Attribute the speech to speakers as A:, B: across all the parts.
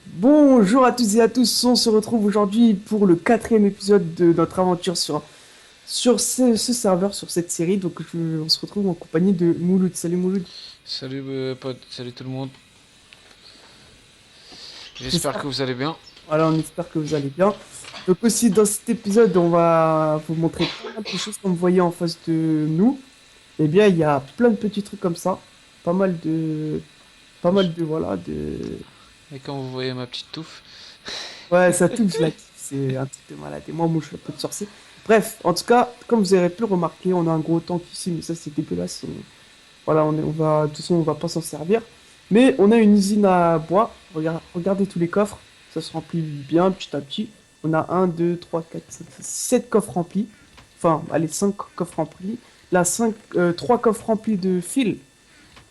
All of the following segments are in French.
A: Bonjour à toutes et à tous, on se retrouve aujourd'hui pour le quatrième épisode de notre aventure sur ce serveur, sur cette série. Donc on se retrouve en compagnie de Mouloud. Salut Mouloud.
B: Salut pote, salut tout le monde. J'espère
A: J'espère-
B: que vous allez bien.
A: Voilà, on espère que vous allez bien. Donc aussi dans cet épisode, on va vous montrer plein de choses comme vous voyez en face de nous. Eh bien, il y a plein de petits trucs comme ça, pas mal de voilà de.
B: Et quand vous voyez ma petite touffe,
A: Ouais, ça touche là. C'est un truc de malade. Et moi, je suis un peu de sorcier. Bref, en tout cas, comme vous avez pu le remarquer, on a un gros tank ici, mais ça, c'est dégueulasse. Voilà, de toute façon, on va pas s'en servir. Mais on a une usine à bois. Regardez tous les coffres. Ça se remplit bien petit à petit. On a un 2 3 4 5 7 coffres remplis. Enfin, allez, 5 coffres remplis. Là, 3 coffres remplis de fil.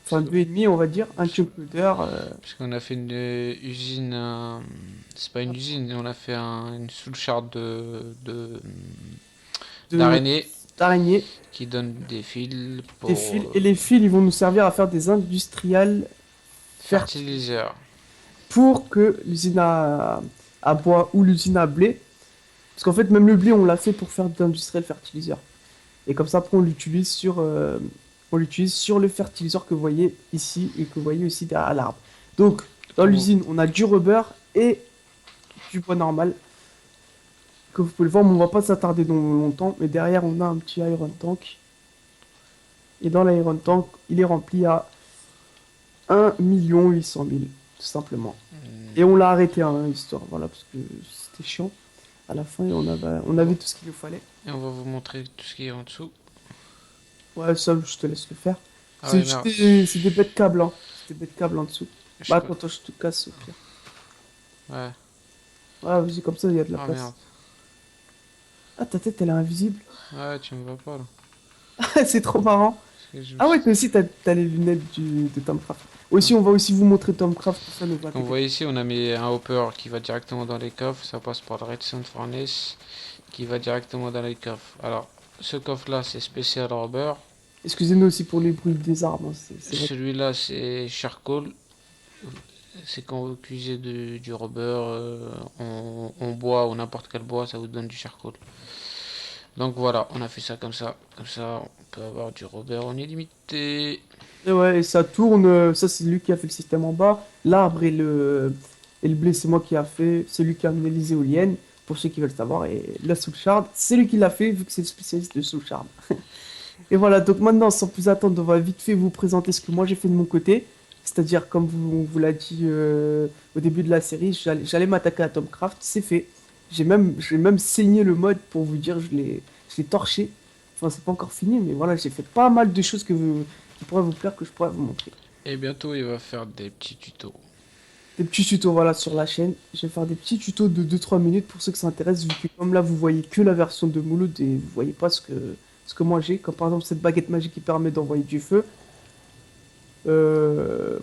A: Enfin, deux et demi, on va dire. Un tube loader.
B: parce qu'on a fait une usine, c'est pas une usine, on a fait une sous-charte
A: de
B: d'araignées
A: d'araignées.
B: qui donne des fils
A: Des
B: pour
A: fils. Et les fils, ils vont nous servir à faire des industriels
B: fertiliseurs.
A: pour que l'usine à bois ou l'usine à blé. Parce qu'en fait, même le blé, on l'a fait pour faire d'industriels fertiliseurs. Et comme ça, après, on l'utilise sur le fertiliseur que vous voyez ici et que vous voyez aussi derrière l'arbre. Donc, dans l'usine, on a du rubber et du bois normal. Que vous pouvez le voir, mais on va pas s'attarder dans longtemps. Mais derrière, on a un petit iron tank. Et dans l'iron tank, il est rempli à 1 800 000, tout simplement. Et on l'a arrêté, hein, histoire, voilà, parce que c'était chiant. À la fin, on avait tout ce qu'il nous fallait.
B: Et on va vous montrer tout ce qui est en dessous.
A: Ouais, ça, je te laisse le faire.
B: Ah
A: C'est
B: ouais,
A: juste
B: merde.
A: c'est des bêtes câbles, hein. C'est des bêtes câbles en dessous.
B: Je
A: Bah,
B: sais
A: attends, je te casse au pire.
B: pas. Ouais.
A: Ah, vas-y, comme ça, il y a de la
B: Ah
A: place.
B: merde.
A: Ah, ta tête, elle est invisible.
B: Ouais, tu me vois pas là.
A: C'est trop marrant.
B: Parce que je me
A: Ah ouais,
B: suis-
A: toi aussi, t'as les lunettes de Tomcraft. Aussi, on va aussi vous montrer Tomcraft, tout ça, ne va
B: Comme vous voyez ici, on a mis un hopper qui va directement dans les coffres. Ça passe par le redstone furnace qui va directement dans les coffres. Alors, ce coffre-là, c'est spécial rubber.
A: Excusez-nous aussi pour les bruits des armes, hein, c'est vrai.
B: Celui-là, c'est charcoal. C'est quand vous cuisez du rubber en bois ou n'importe quel bois, ça vous donne du charcoal. Donc voilà, on a fait ça comme ça. Comme ça, on peut avoir du rubber en illimité.
A: Et ouais, et ça tourne, ça c'est lui qui a fait le système en bas. L'arbre et le blé, c'est moi qui a fait. C'est lui qui a amené les éoliennes, pour ceux qui veulent savoir. Et la Soulshard, c'est lui qui l'a fait, vu que c'est le spécialiste de Soulshard. Et voilà, donc maintenant, sans plus attendre, on va vite fait vous présenter ce que moi j'ai fait de mon côté. C'est-à-dire, comme on vous l'a dit au début de la série, j'allais m'attaquer à Tomcraft, c'est fait. J'ai même saigné le mode pour vous dire, je l'ai torché. Enfin, c'est pas encore fini, mais voilà, j'ai fait pas mal de choses qui pourraient vous plaire, que je pourrais vous montrer.
B: Et bientôt, il va faire des petits tutos.
A: Des petits tutos, voilà, sur la chaîne. Je vais faire des petits tutos de 2-3 minutes pour ceux que ça intéresse, vu que comme là, vous voyez que la version de Mouloud et vous voyez pas ce que moi j'ai. Comme par exemple cette baguette magique qui permet d'envoyer du feu.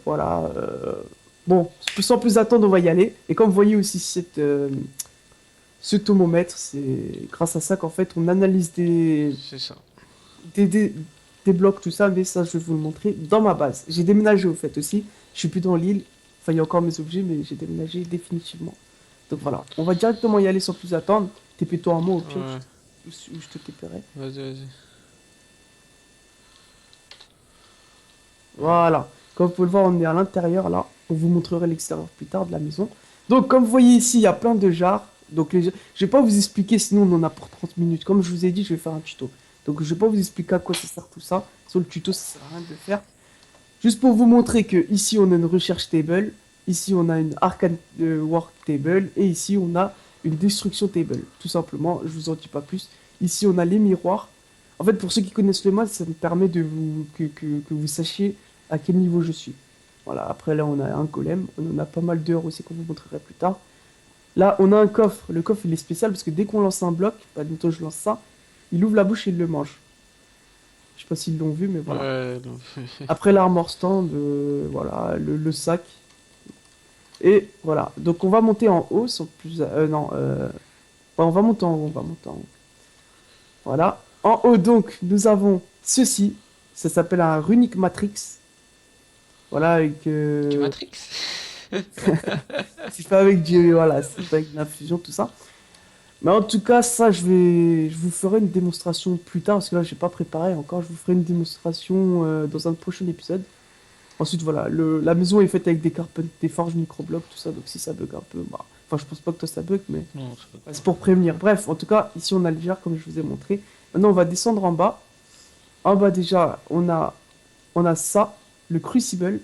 A: Voilà. Bon, sans plus attendre, on va y aller. Et comme vous voyez aussi ce thermomètre, c'est grâce à ça qu'en fait on analyse
B: C'est ça.
A: des, des, des blocs, tout ça, mais ça je vais vous le montrer dans ma base. J'ai déménagé au fait aussi. Je suis plus dans l'île. Enfin, il y a encore mes objets, mais j'ai déménagé définitivement. Donc voilà, on va directement y aller sans plus attendre. TP-toi en moi au pire,
B: Ouais,
A: où je te TPerai.
B: vas-y.
A: Voilà. Comme vous pouvez le voir, on est à l'intérieur là. On vous montrerai l'extérieur plus tard de la maison. Donc, comme vous voyez ici, il y a plein de jarres. Donc, je vais pas vous expliquer, sinon on en a pour 30 minutes. Comme je vous ai dit, je vais faire un tuto. Donc, je vais pas vous expliquer à quoi ça sert tout ça. Sur le tuto, ça sert à rien de le faire. Juste pour vous montrer que ici, on a une recherche table. Ici, on a une arcane work table. Et ici, on a une destruction table. Tout simplement, je vous en dis pas plus. Ici, on a les miroirs. En fait, pour ceux qui connaissent le mode, ça me permet que vous sachiez à quel niveau je suis. Voilà, après là on a un golem, on en a pas mal d'heures aussi qu'on vous montrerai plus tard. Là on a un coffre, le coffre il est spécial parce que dès qu'on lance un bloc, bah bientôt je lance ça, il ouvre la bouche et il le mange. Je sais pas s'ils l'ont vu mais voilà.
B: Ouais, non.
A: Après l'armor stand, voilà, le sac. Et voilà, donc on va monter en haut sans plus... non, ouais, on va monter en haut, on va monter en haut. Voilà. En haut, donc, nous avons ceci. Ça s'appelle un Runic Matrix. Voilà, avec...
B: Du Matrix?
A: c'est fait avec du... Voilà, c'est fait avec de l'infusion, tout ça. Mais en tout cas, ça, je vous ferai une démonstration plus tard, parce que là, j'ai pas préparé encore. Je vous ferai une démonstration dans un prochain épisode. Ensuite, voilà, la maison est faite avec des forges microblocs, tout ça. Donc si ça bug un peu, bah... Enfin, je pense pas que toi ça bug, mais
B: Non, c'est pas
A: ouais, c'est
B: grave.
A: pour prévenir. Bref, en tout cas, ici, on a le gère, comme je vous ai montré. Maintenant, on va descendre en bas. En bas, déjà, on a ça, le crucible.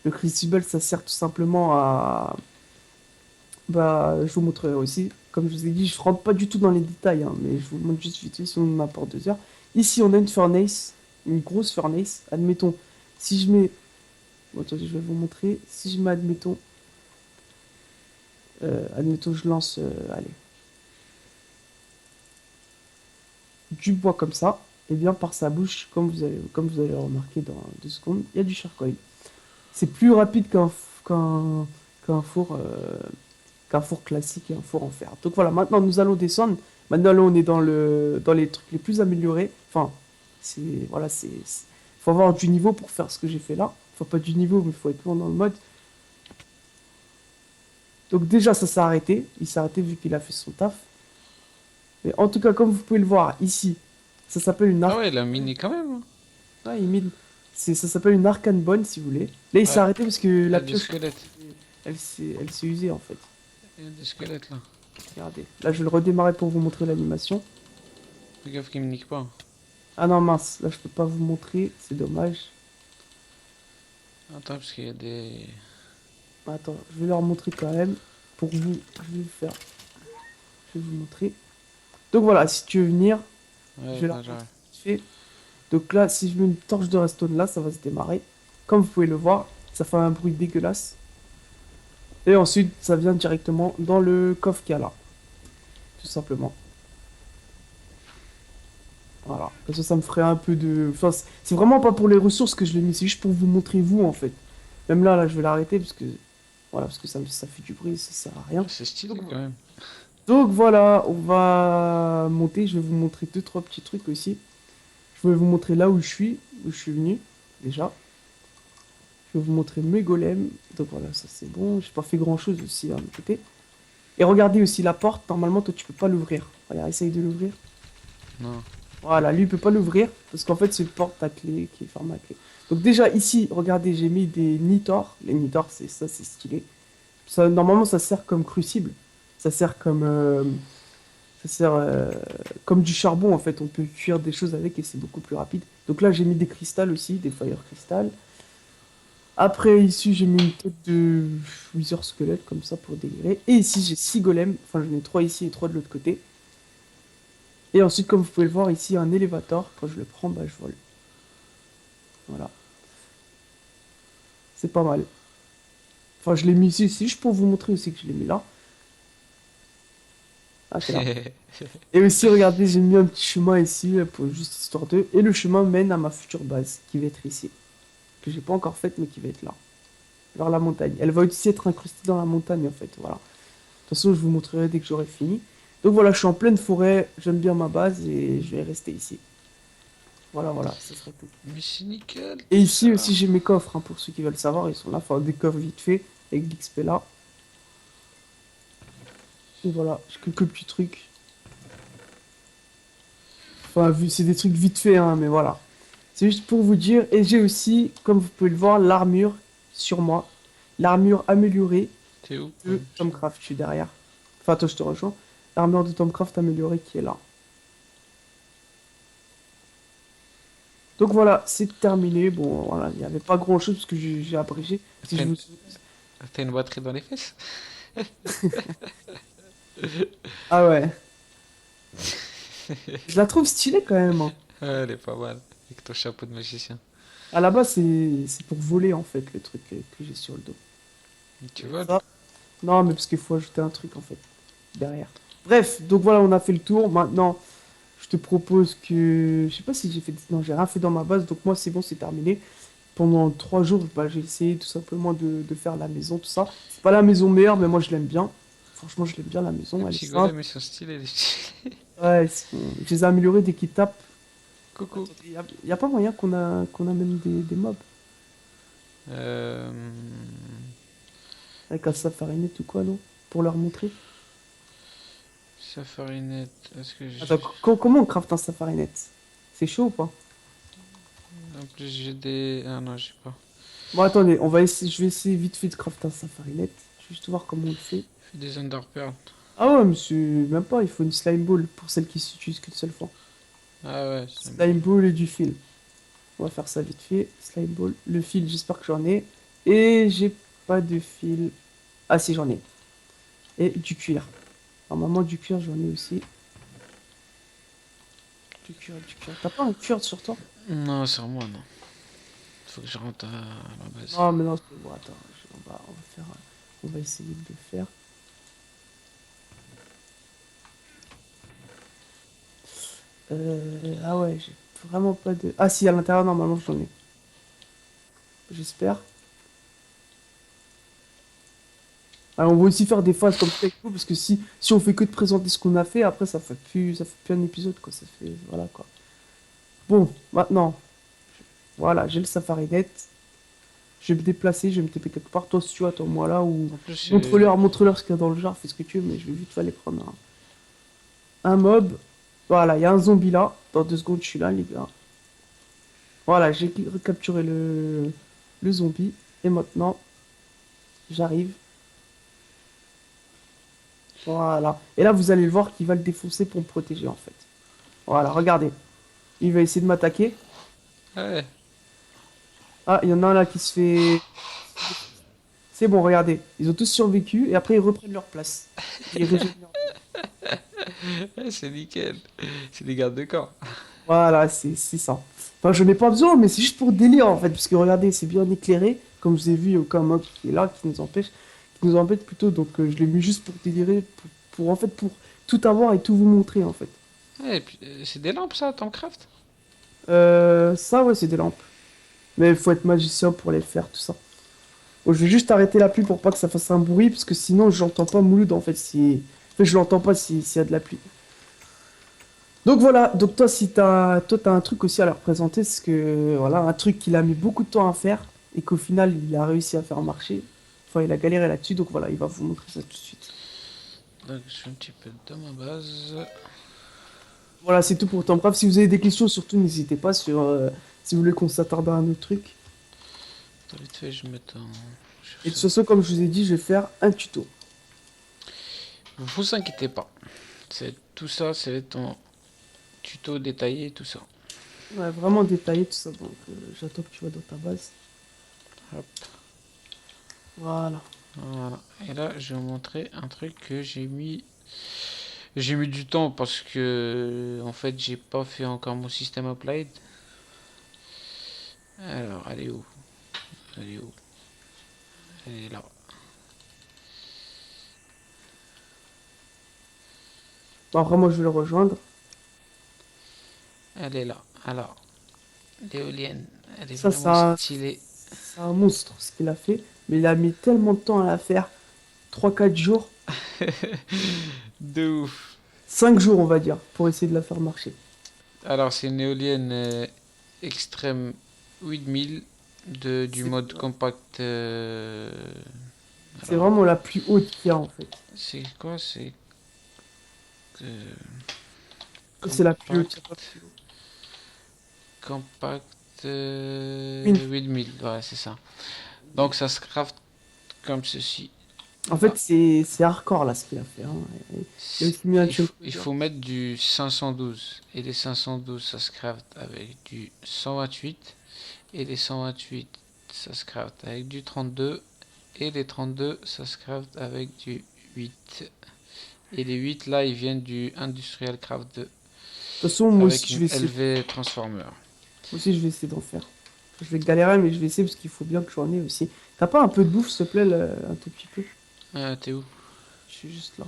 A: Le crucible, ça sert tout simplement à... Bah, je vous montrerai aussi. Comme je vous ai dit, je rentre pas du tout dans les détails, hein, mais je vous montre juste vite fait si on en a pour 2 heures. Ici, on a une furnace, une grosse furnace. Admettons, si je mets... Bon, attendez, je vais vous montrer. Si je mets, admettons, je lance, allez, du bois comme ça, et bien par sa bouche, comme vous allez le remarquer dans 2 secondes, il y a du charcoal. C'est plus rapide qu'un qu'un four, qu'un four classique et un four en fer. Donc voilà, maintenant nous allons descendre. Maintenant là on est dans les trucs les plus améliorés. Enfin, voilà, faut avoir du niveau pour faire ce que j'ai fait là. Faut pas du niveau, mais faut être loin dans le mode. Donc déjà ça s'est arrêté. Il s'est arrêté vu qu'il a fait son taf. Mais en tout cas, comme vous pouvez le voir ici, ça s'appelle une
B: Ah
A: arc.
B: ouais, il a miné quand même, hein.
A: Ah, ça s'appelle une arcane bonne si vous voulez. Là il s'est
B: Ouais,
A: arrêté parce que
B: il y
A: la
B: a des
A: pioche,
B: squelettes.
A: elle s'est usée en fait.
B: Il y a des squelettes là.
A: Regardez. Là je vais le redémarrer pour vous montrer l'animation.
B: Fais gaffe qu'il me nique pas.
A: Ah non, mince, là je peux pas vous montrer, c'est dommage.
B: Attends, parce qu'il y a des.
A: Attends, je vais leur montrer quand même. Pour vous, je vais le faire. Je vais vous montrer. Donc voilà, si tu veux venir, je
B: Ouais,
A: vais leur
B: attends,
A: montrer
B: j'arrive.
A: ce que je fais. Donc là, si je mets une torche de redstone là, ça va se démarrer. Comme vous pouvez le voir, ça fait un bruit dégueulasse. Et ensuite, ça vient directement dans le coffre qu'il y a là. Tout simplement. Voilà. Comme ça me ferait un peu de... Enfin, c'est vraiment pas pour les ressources que je l'ai mis, c'est juste pour vous montrer vous en fait. Même là, je vais l'arrêter parce que... Voilà, parce que ça fait du bruit, ça sert à rien.
B: C'est stylé
A: Donc,
B: quand même.
A: donc voilà, on va monter. Je vais vous montrer 2, 3 petits trucs aussi. Je vais vous montrer là où je suis venu, déjà. Je vais vous montrer mes golems. Donc voilà, ça c'est bon. J'ai pas fait grand chose aussi à côté. Et regardez aussi la porte. Normalement, toi, tu peux pas l'ouvrir. Regarde, essaye de l'ouvrir.
B: Non.
A: Voilà, lui, il peut pas l'ouvrir. Parce qu'en fait, c'est une porte à clé qui est fermée à clé. Donc déjà, ici, regardez, j'ai mis des nitors. Les nitors, c'est ça, c'est stylé. Ça, normalement, ça sert comme crucible. Ça sert comme... ça sert comme du charbon, en fait. On peut cuire des choses avec et c'est beaucoup plus rapide. Donc là, j'ai mis des cristals aussi, des fire crystals. Après, ici, j'ai mis une tête de Wither squelette, comme ça, pour délirer. Et ici, j'ai 6 golems. Enfin, j'en ai 3 ici et 3 de l'autre côté. Et ensuite, comme vous pouvez le voir, ici, un élévateur. Quand je le prends, bah, je vole. Voilà. C'est pas mal. Enfin, je l'ai mis ici, c'est juste pour vous montrer aussi que je l'ai mis là. Ah, c'est là. Et aussi, regardez, j'ai mis un petit chemin ici, pour juste histoire de... Et le chemin mène à ma future base, qui va être ici. Que j'ai pas encore faite, mais qui va être là. Vers la montagne. Elle va aussi être incrustée dans la montagne, en fait, voilà. De toute façon, je vous montrerai dès que j'aurai fini. Donc voilà, je suis en pleine forêt, j'aime bien ma base, et je vais rester ici. Voilà, voilà, ce serait tout.
B: Mais c'est nickel
A: Et
B: tout
A: ici
B: ça.
A: aussi, j'ai mes coffres, hein, pour ceux qui veulent savoir, ils sont là, enfin, des coffres vite fait, avec de l'XP là. Et voilà, j'ai quelques petits trucs. Enfin, vu, c'est des trucs vite fait, hein, mais voilà. C'est juste pour vous dire. Et j'ai aussi, comme vous pouvez le voir, l'armure sur moi. L'armure améliorée
B: T'es où?
A: de Tomcraft. Je suis derrière. Enfin, toi, je te rejoins. L'armure de Tomcraft améliorée qui est là. Donc voilà, c'est terminé. Bon, voilà, il n'y avait pas grand-chose parce que j'ai abrégé. Si
B: T'as
A: je
B: une...
A: vous...
B: t'as une batterie dans les fesses?
A: Ah ouais. Je la trouve stylée quand même, hein.
B: Ouais, elle est pas mal. Avec ton chapeau de magicien.
A: À la base, c'est pour voler en fait, le truc que j'ai sur le dos.
B: Tu vois?
A: Ça. Non, mais parce qu'il faut ajouter un truc en fait, derrière. Bref, donc voilà, on a fait le tour. Maintenant, je te propose que... Je sais pas si j'ai fait... Non, j'ai rien fait dans ma base, donc moi c'est bon, c'est terminé. Pendant 3 jours, bah, j'ai essayé tout simplement de faire la maison, tout ça. C'est pas la maison meilleure, mais moi je l'aime bien. Franchement, je l'aime bien la
B: Les
A: maison, elle est
B: petits
A: simple.
B: golems, ils sont stylés, les petits.
A: Ouais, je les ai améliorés dès qu'ils tapent.
B: Coucou.
A: Attendez, y a pas moyen qu'on a même des mobs
B: Euh...
A: avec un safarinet ou quoi, non? Pour leur montrer.
B: SafariNet, est-ce que
A: Attends, comment on craft un safarinet? C'est chaud ou pas?
B: en plus j'ai des... Ah non, j'ai pas.
A: Bon, attendez, on va essayer, je vais essayer vite fait de crafter un safarinet. Je vais juste voir comment on le fait.
B: Fais des Underpearl.
A: Ah ouais, monsieur, même pas, il faut une slime ball pour celle qui s'utilise qu'une seule fois.
B: Ah ouais,
A: Slime ball et du fil. On va faire ça vite fait. Slime ball, le fil, j'espère que j'en ai. Et j'ai pas de fil. Ah si, j'en ai. Et du cuir. Normalement, du cuir, j'en ai aussi. Du cuir, du cuir. T'as pas un cuir sur toi?
B: Non, sur moi, non. Faut que je rentre à la base.
A: Non, mais non, c'est bon, attends. On va faire. On va essayer de le faire. Ah ouais, j'ai vraiment pas de. Ah si, à l'intérieur, normalement, j'en ai. J'espère. Alors, on va aussi faire des phases comme ça avec vous, parce que si on fait que de présenter ce qu'on a fait, après, ça fait plus un épisode, quoi. Ça fait. Voilà, quoi. Bon, maintenant, voilà, j'ai le Safari Net. Je vais me déplacer, je vais me TP quelque part. Toi, si tu vois, moi là, ou.
B: En plus,
A: Montre-leur ce qu'il y a dans le jar, fais ce que tu veux, mais je vais vite aller prendre un mob. Voilà, il y a un zombie là. Dans 2 secondes, je suis là, les gars. Voilà, j'ai recapturé le zombie. Et maintenant, j'arrive. Voilà. Et là, vous allez le voir qu'il va le défoncer pour me protéger, en fait. Voilà, regardez. Il va essayer de m'attaquer.
B: ouais.
A: Ah, il y en a un là qui se fait. C'est bon, regardez. Ils ont tous survécu et après ils reprennent leur place. Ils régénèrent.
B: Ouais, c'est nickel. C'est des gardes de corps.
A: Voilà, c'est ça. Enfin, je n'ai pas besoin, mais c'est juste pour délire en fait. Parce que regardez, c'est bien éclairé. Comme je vous ai vu, il n'y a aucun mob qui est là, qui nous embête plutôt. Donc je l'ai mis juste pour délirer, en fait, pour tout avoir et tout vous montrer en fait.
B: Ouais, et puis, c'est des lampes ça, Tomcraft?
A: Ça, ouais, c'est des lampes. Mais il faut être magicien pour les faire, tout ça. Bon, je vais juste arrêter la pluie pour pas que ça fasse un bruit, parce que sinon, j'entends pas Mouloud en fait. Si. En fait, je l'entends pas s'il y a de la pluie. Donc voilà, donc toi, toi, t'as un truc aussi à leur présenter, c'est que, voilà, un truc qu'il a mis beaucoup de temps à faire, et qu'au final, il a réussi à faire marcher. Enfin, il a galéré là-dessus, donc voilà, il va vous montrer ça tout de suite.
B: Donc, je suis un petit peu dans ma base.
A: Voilà, c'est tout pour temps. Bref, si vous avez des questions, surtout, n'hésitez pas si vous voulez qu'on s'attarde à un autre truc.
B: Attends, vite fait, je mets en...
A: Et de toute façon, comme je vous ai dit, je vais faire un tuto.
B: Vous inquiétez pas. C'est tout ça, c'est ton tuto détaillé, tout ça.
A: Ouais, vraiment détaillé tout ça, donc j'attends que tu vas dans ta base.
B: Hop,
A: Voilà.
B: voilà. Et là, je vais vous montrer un truc que j'ai mis. J'ai mis du temps parce que, en fait, j'ai pas fait encore mon système applied. Alors, elle est où? Elle est où? Elle est là.
A: Bon, après, moi, je vais le rejoindre.
B: Elle est là. Alors, l'éolienne, elle est
A: Ça,
B: vraiment
A: ça,
B: stylée.
A: c'est un monstre ce qu'il a fait, mais il a mis tellement de temps à la faire. 3 4 jours,
B: De ouf.
A: 5 jours, on va dire, pour essayer de la faire marcher.
B: Alors, c'est une éolienne extrême 8000 du
A: C'est
B: mode compact.
A: c'est
B: Alors,
A: vraiment la plus haute qu'il y a en fait.
B: c'est quoi? C'est euh,
A: C'est la plus haute, il y a pas
B: compact.
A: plus haut.
B: Compact
A: Une.
B: 8000. Ouais, c'est ça. Donc, ça se craft comme ceci.
A: En
B: Là.
A: fait, c'est hardcore là ce qu'il a fait, hein. Il a aussi mis un
B: Il faut mettre du 512. Et les 512, ça se craft avec du 128. Et les 128, ça se craft avec du 32. Et les 32, ça se craft avec du 8. Et les 8 là, ils viennent du Industrial Craft 2.
A: De toute façon, moi aussi
B: Avec
A: je
B: une
A: vais essayer.
B: LV Transformer.
A: Moi aussi je vais essayer d'en faire. Je vais galérer, mais je vais essayer parce qu'il faut bien que j'en ai aussi. T'as pas un peu de bouffe, s'il te plaît, un tout petit peu?
B: Ah, t'es où?
A: Je suis juste là.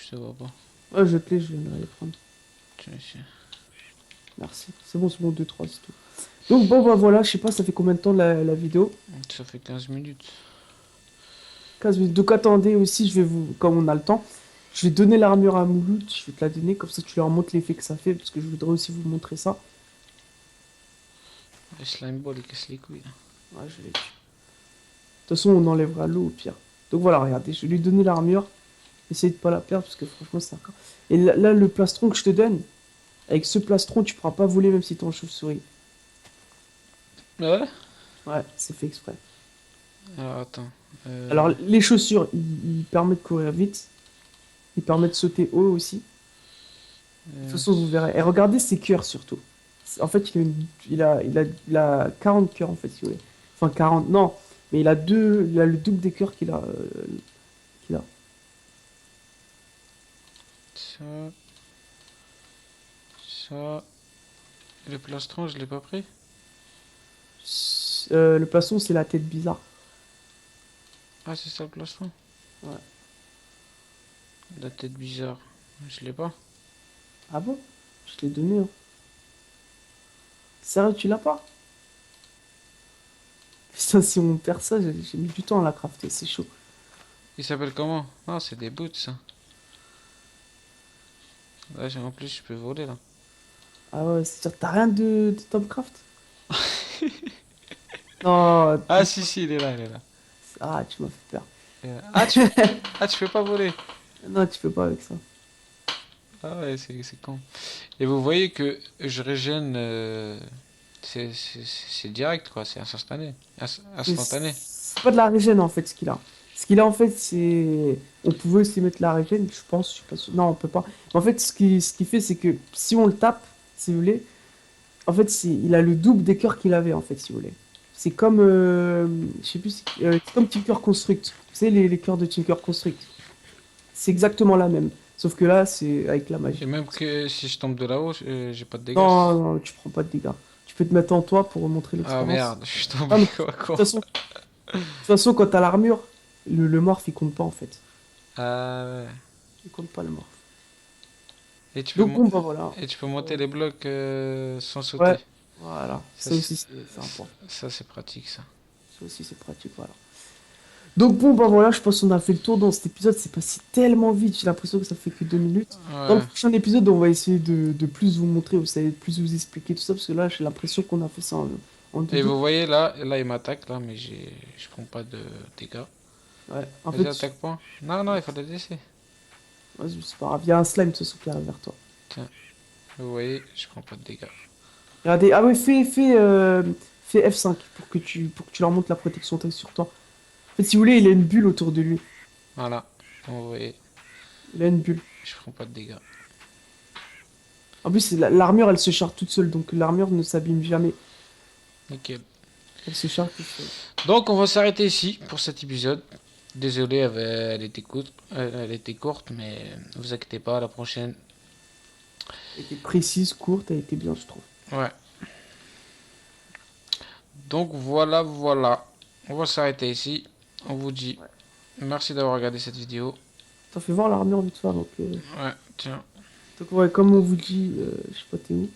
B: Je te vois pas.
A: Ouais, je te l'ai, je vais aller prendre.
B: Tiens, ici.
A: Merci. C'est bon, 2 3 c'est tout. Donc bon, bah voilà, je sais pas, ça fait combien de temps la vidéo?
B: Ça fait 15 minutes.
A: 15 minutes. Donc attendez aussi, je vais vous, comme on a le temps, Je vais donner l'armure à Mouloud, je vais te la donner, comme ça tu leur montres l'effet que ça fait, parce que je voudrais aussi vous montrer ça.
B: Le slime ball, il casse les couilles.
A: Ouais, je l'ai. De toute façon, on enlèvera l'eau au pire. Donc voilà, regardez, je vais lui donner l'armure. Essayez de pas la perdre, parce que franchement, c'est encore. Et là, le plastron que je te donne, avec ce plastron, tu pourras pas voler même si t'es en chauve-souris.
B: Ouais.
A: Ouais, c'est fait exprès.
B: Alors attends.
A: Alors, les chaussures, ils permettent de courir vite. Ils permettent de sauter haut aussi. De toute façon, vous verrez. Et regardez ses cœurs surtout. En fait, il a 40 cœurs, en fait, si vous voulez. Enfin, 40, non. Mais il a le double des cœurs qu'il a.
B: Ça. Ça. Le plastron, je l'ai pas pris.
A: Le plastron, c'est la tête bizarre.
B: Ah, c'est ça le plastron.
A: Ouais.
B: La tête bizarre. Je l'ai pas.
A: Ah bon? Je t'ai donné, hein. Sérieux, tu l'as pas? Putain, si on perd ça, j'ai mis du temps à la crafter, c'est chaud.
B: Il s'appelle comment? Ah, c'est des boots ça. Là, en plus, je peux voler là.
A: Ah ouais, c'est-à-dire, t'as rien de Topcraft? Non,
B: Ah, si, si, il est là, il est là.
A: ah, tu m'as fait peur.
B: Ah, ah, tu peux pas voler.
A: Non, tu peux pas avec ça.
B: Ah ouais, c'est con. Et vous voyez que je régène. C'est direct quoi, c'est instantané. Instantané.
A: C'est pas de la régène en fait ce qu'il a. Ce qu'il a en fait c'est... On pouvait aussi mettre la régène, je pense, je suis pas sûr. Non, on peut pas. Mais en fait ce qu'il fait c'est que si on le tape, si vous voulez, en fait il a le double des cœurs qu'il avait en fait si vous voulez. C'est comme... je sais plus, c'est comme Tinker Construct. Vous savez les cœurs de Tinker Construct. C'est exactement la même. Sauf que là c'est avec la magie.
B: Et même que si je tombe de là-haut, j'ai pas de dégâts.
A: Non, non, tu prends pas de dégâts. Tu peux te mettre en toi pour montrer
B: Ah
A: l'expérience.
B: merde, je suis
A: Ah, mais
B: tombé quoi,
A: de
B: quoi.
A: toute façon, quand t'as l'armure, le morph il compte pas en fait.
B: Ah ouais.
A: Il compte pas le morph.
B: Et tu peux,
A: Donc bon, bah voilà.
B: et tu peux monter les blocs sans sauter.
A: Ouais, voilà.
B: Ça,
A: Ça aussi c'est important.
B: ça, c'est pratique ça.
A: Ça aussi c'est pratique, voilà. Donc bon, bah voilà, je pense qu'on a fait le tour dans cet épisode. C'est passé tellement vite, j'ai l'impression que ça fait que 2 minutes. Dans le
B: Ouais.
A: prochain épisode, on va essayer de plus vous montrer, vous savez, plus vous expliquer tout ça, parce que là, j'ai l'impression qu'on a fait ça en
B: Et
A: 2 minutes.
B: vous voyez là, il m'attaque là, mais je prends pas de dégâts.
A: Ouais, en
B: Vas-y,
A: fait,
B: attaque pas. Non, non, il faut le laisser.
A: vas-y, c'est pas grave. Il y a un slime de toute façon qui arrive vers toi.
B: Tiens, vous voyez, je prends pas de dégâts.
A: Regardez, ah ouais, fais F5 pour que tu leur montres la protection que t'as sur toi. En fait, si vous voulez, il a une bulle autour de lui.
B: Voilà, vous voyez,
A: Il a une bulle.
B: je prends pas de dégâts.
A: En plus, l'armure, elle se charge toute seule, donc l'armure ne s'abîme jamais.
B: Nickel.
A: Elle se charge toute seule.
B: Donc, on va s'arrêter ici pour cet épisode. Désolé, elle était courte, mais vous inquiétez pas, la prochaine.
A: Elle était précise, courte, elle était bien, je trouve.
B: Ouais. Donc voilà, voilà. On va s'arrêter ici. On vous dit merci d'avoir regardé cette vidéo.
A: T'as fait voir l'armure vite fait,
B: Ouais, tiens.
A: donc ouais, comme on vous dit, je sais pas, t'es où?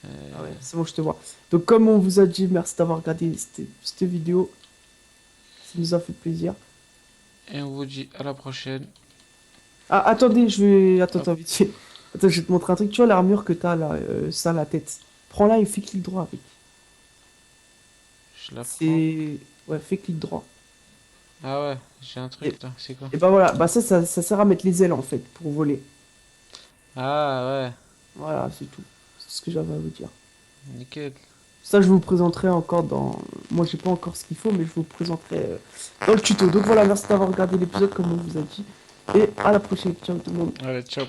A: Ah ouais, c'est bon, je te vois. Donc comme on vous a dit, merci d'avoir regardé cette vidéo. Ça nous a fait plaisir.
B: Et on vous dit à la prochaine.
A: Ah, attendez, Attends,
B: Hop.
A: attends, vite fait. Attends, je vais te montrer un truc. Tu vois l'armure que t'as là, ça, la tête. Prends-la et fais clic droit avec.
B: Je la prends.
A: C'est... Ouais, fais clic droit.
B: Ah ouais, j'ai un truc là. C'est quoi?
A: Et bah voilà, bah ça sert à mettre les ailes en fait, pour voler.
B: Ah ouais,
A: Voilà, c'est tout. C'est ce que j'avais à vous dire.
B: nickel.
A: Ça, je vous présenterai encore dans... Moi, j'ai pas encore ce qu'il faut, mais je vous présenterai dans le tuto. Donc voilà, merci d'avoir regardé l'épisode comme on vous a dit. Et à la prochaine. Ciao tout le monde.
B: Allez, ciao.